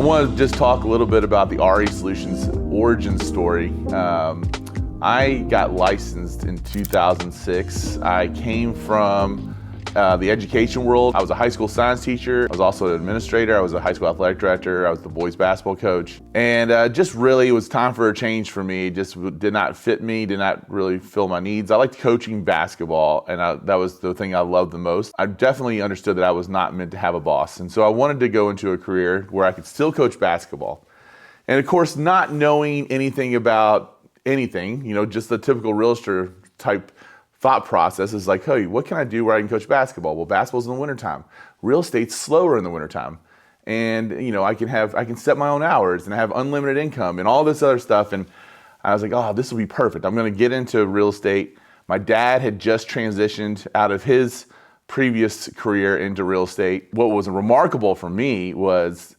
I want to just talk a little bit about the RE Solutions origin story. I got licensed in 2006. I came from the education world. I was a high school science teacher. I was also an administrator. I was a high school athletic director. I was the boys basketball coach. And just really, it was time for a change for me. It just did not fit me, did not really fill my needs. I liked coaching basketball, and that was the thing I loved the most. I definitely understood that I was not meant to have a boss. And so I wanted to go into a career where I could still coach basketball. And of course, not knowing anything about anything, just the typical realtor type thought process is like, hey, what can I do where I can coach basketball? Well, basketball's in the wintertime. Real estate's slower in the wintertime. And, I can set my own hours and I have unlimited income and all this other stuff. And I was like, oh, this will be perfect. I'm going to get into real estate. My dad had just transitioned out of his previous career into real estate. What was remarkable for me was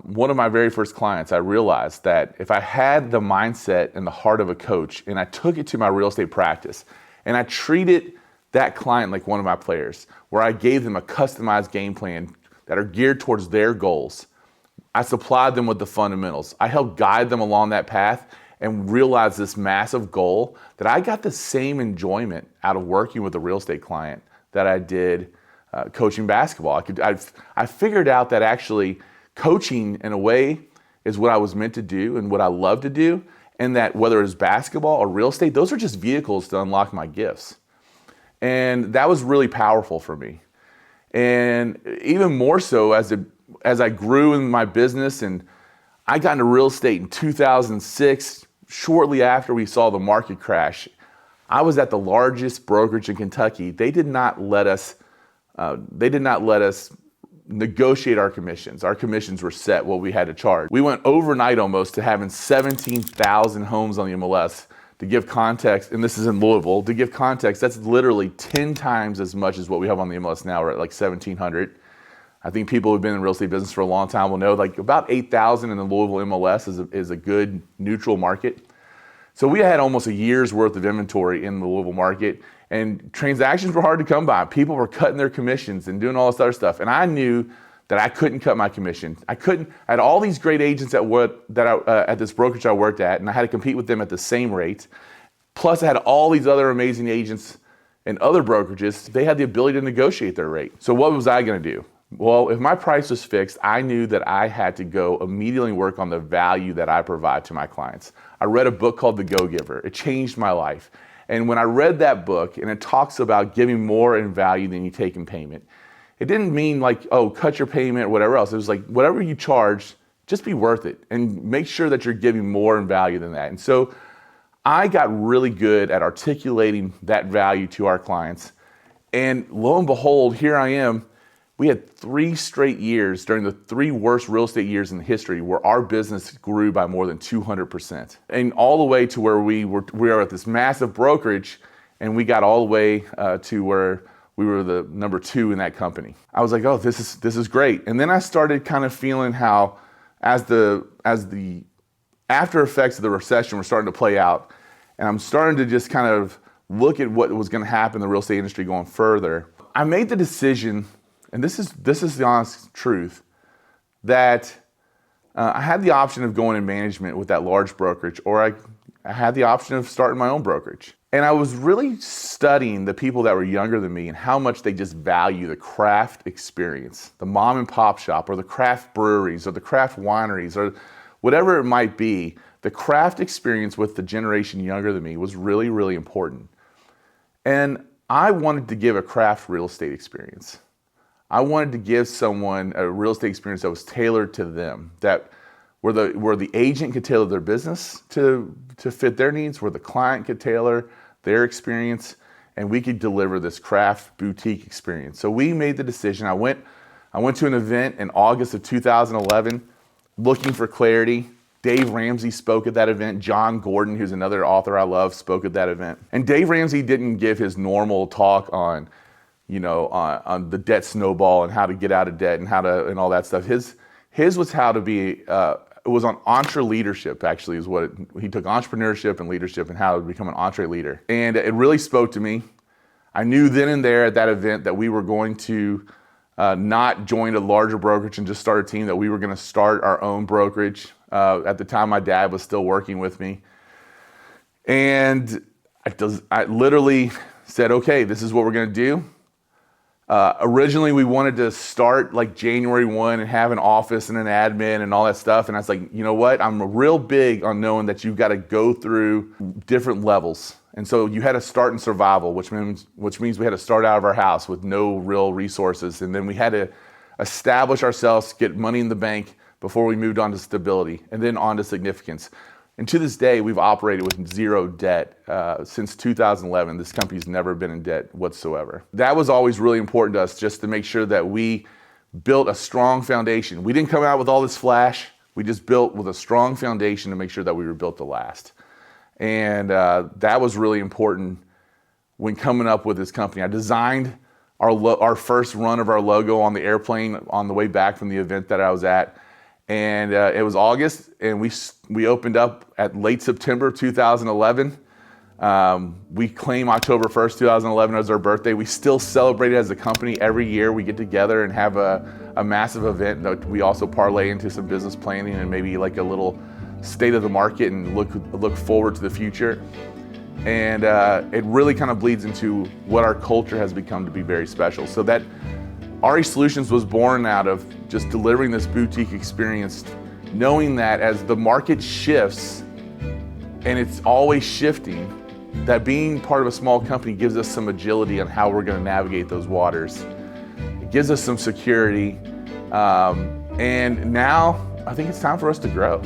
one of my very first clients, I realized that if I had the mindset and the heart of a coach and I took it to my real estate practice and I treated that client like one of my players, where I gave them a customized game plan that are geared towards their goals, I supplied them with the fundamentals. I helped guide them along that path and realized this massive goal that I got the same enjoyment out of working with a real estate client that I did coaching basketball. I figured out that actually coaching, in a way, is what I was meant to do and what I love to do, and that whether it's basketball or real estate, those are just vehicles to unlock my gifts. And that was really powerful for me. And even more so as I grew in my business, and I got into real estate in 2006, shortly after we saw the market crash. I was at the largest brokerage in Kentucky. They did not let us negotiate our commissions. Our commissions were set what we had to charge. We went overnight almost to having 17,000 homes on the MLS. To give context, and this is in Louisville, to give context, that's literally 10 times as much as what we have on the MLS now. We're at like 1,700. I think people who've been in real estate business for a long time will know like about 8,000 in the Louisville MLS is a good neutral market. So we had almost a year's worth of inventory in the Louisville market, and transactions were hard to come by. People were cutting their commissions and doing all this other stuff. And I knew that I couldn't cut my commission. I had all these great agents at this brokerage I worked at, and I had to compete with them at the same rate. Plus I had all these other amazing agents in other brokerages. They had the ability to negotiate their rate. So what was I gonna do? Well, if my price was fixed, I knew that I had to go immediately work on the value that I provide to my clients. I read a book called The Go-Giver. It changed my life. And when I read that book, and it talks about giving more in value than you take in payment, it didn't mean like, oh, cut your payment or whatever else. It was like, whatever you charge, just be worth it and make sure that you're giving more in value than that. And so I got really good at articulating that value to our clients. And lo and behold, here I am. We had 3 straight years during the 3 worst real estate years in history where our business grew by more than 200%. And all the way to where we are at this massive brokerage, and we got all the way to where we were the number 2 in that company. I was like, oh, this is great. And then I started kind of feeling how as the after effects of the recession were starting to play out, and I'm starting to just kind of look at what was going to happen in the real estate industry going further, I made the decision, and this is the honest truth, that I had the option of going in management with that large brokerage, or I had the option of starting my own brokerage. And I was really studying the people that were younger than me and how much they just value the craft experience, the mom and pop shop, or the craft breweries, or the craft wineries, or whatever it might be. The craft experience with the generation younger than me was really, really important. And I wanted to give a craft real estate experience. I wanted to give someone a real estate experience that was tailored to them, that where the agent could tailor their business to fit their needs, where the client could tailor their experience, and we could deliver this craft boutique experience. So we made the decision. I went to an event in August of 2011 looking for clarity. Dave Ramsey spoke at that event. John Gordon, who's another author I love, spoke at that event. And Dave Ramsey didn't give his normal talk on the debt snowball and how to get out of debt and all that stuff. His was how to be, it was on EntreLeadership, actually, is what he took entrepreneurship and leadership and how to become an entre leader. And it really spoke to me. I knew then and there at that event that we were going to not joined a larger brokerage and just start a team, that we were going to start our own brokerage. At the time, my dad was still working with me. And I literally said, okay, this is what we're going to do. Originally, we wanted to start like January 1 and have an office and an admin and all that stuff. And I was like, you know what? I'm real big on knowing that you've got to go through different levels. And so you had to start in survival, which means we had to start out of our house with no real resources. And then we had to establish ourselves, get money in the bank before we moved on to stability and then on to significance. And to this day, we've operated with zero debt since 2011. This company's never been in debt whatsoever. That was always really important to us, just to make sure that we built a strong foundation. We didn't come out with all this flash. We just built with a strong foundation to make sure that we were built to last. And that was really important when coming up with this company. I designed our first run of our logo on the airplane on the way back from the event that I was at. And it was August, and we opened up at late September 2011. We claim October 1st, 2011 as our birthday. We still celebrate it as a company. Every year we get together and have a massive event that we also parlay into some business planning and maybe like a little state of the market and look forward to the future. And it really kind of bleeds into what our culture has become to be very special. So that RE Solutions was born out of just delivering this boutique experience, knowing that as the market shifts, and it's always shifting, that being part of a small company gives us some agility on how we're going to navigate those waters. It gives us some security, and now I think it's time for us to grow.